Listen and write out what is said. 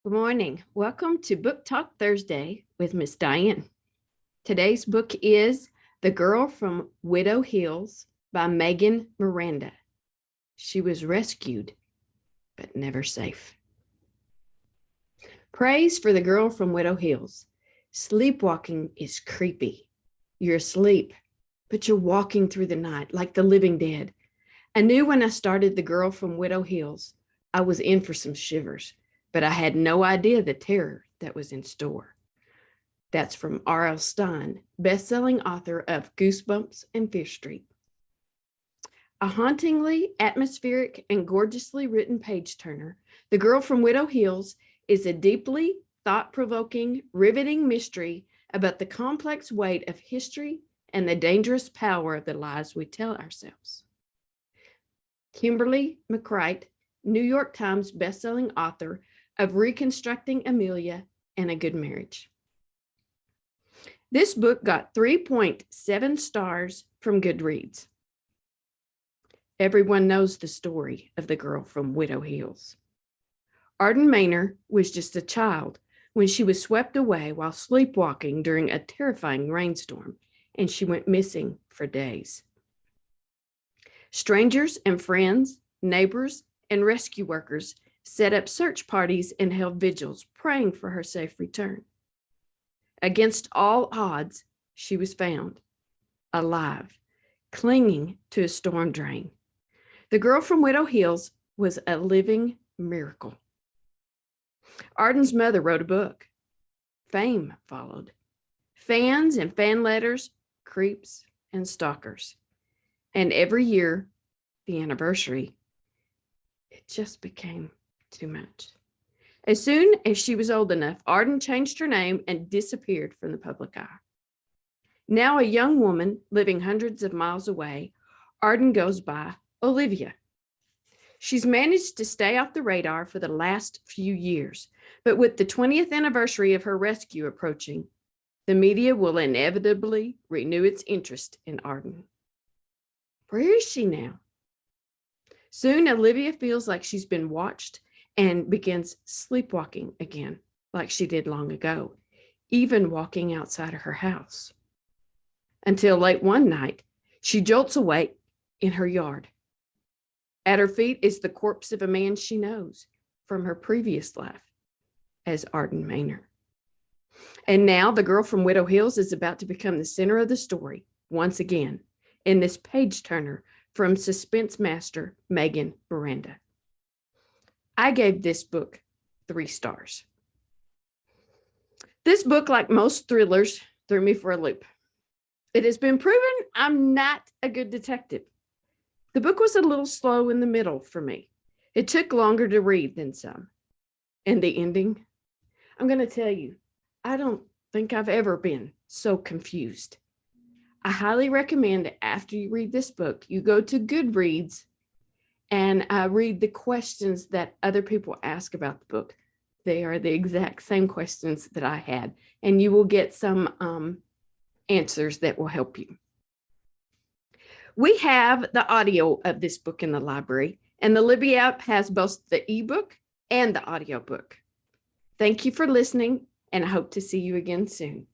Good morning. Welcome to Book Talk Thursday with Miss Dyan. Today's book is The Girl from Widow Hills by Miranda. She was rescued, but never safe. Praise for the girl from Widow Hills. Sleepwalking is creepy. You're asleep, but you're walking through the night like the living dead. I knew when I started The Girl from Widow Hills, I was in for some shivers, but I had no idea the terror that was in store. That's from R.L. Stine, best-selling author of Goosebumps and Fear Street. A hauntingly atmospheric and gorgeously written page-turner, The Girl from Widow Hills is a deeply thought-provoking, riveting mystery about the complex weight of history and the dangerous power of the lies we tell ourselves. Kimberly McCreight, New York Times bestselling author of Reconstructing Amelia and a Good Marriage. This book got 3.7 stars from Goodreads. Everyone knows the story of the girl from Widow Hills. Arden Maynor was just a child when she was swept away while sleepwalking during a terrifying rainstorm, and she went missing for days. Strangers and friends, neighbors, and rescue workers set up search parties and held vigils, praying for her safe return. Against all odds, she was found, alive, clinging to a storm drain. The Girl from Widow Hills was a living miracle. Arden's mother wrote a book. Fame followed. Fans and fan letters, creeps and stalkers. And every year, the anniversary, it just became too much. As soon as she was old enough, Arden changed her name and disappeared from the public eye. Now a young woman living hundreds of miles away, Arden goes by Olivia. She's managed to stay off the radar for the last few years, but with the 20th anniversary of her rescue approaching, the media will inevitably renew its interest in Arden. Where is she now? Soon, Olivia feels like she's been watched and begins sleepwalking again, like she did long ago, even walking outside of her house. Until late one night, she jolts awake in her yard. At her feet is the corpse of a man she knows from her previous life as Arden Maynor. And now the girl from Widow Hills is about to become the center of the story once again in this page turner from suspense master Miranda. I gave this book 3 stars. This book, like most thrillers, threw me for a loop. It has been proven I'm not a good detective. The book was a little slow in the middle for me. It took longer to read than some. And the ending, I'm going to tell you, I don't think I've ever been so confused. I highly recommend that after you read this book, you go to Goodreads and read the questions that other people ask about the book. They are the exact same questions that I had, and you will get some answers that will help you. We have the audio of this book in the library, and the Libby app has both the ebook and the audiobook. Thank you for listening, and I hope to see you again soon.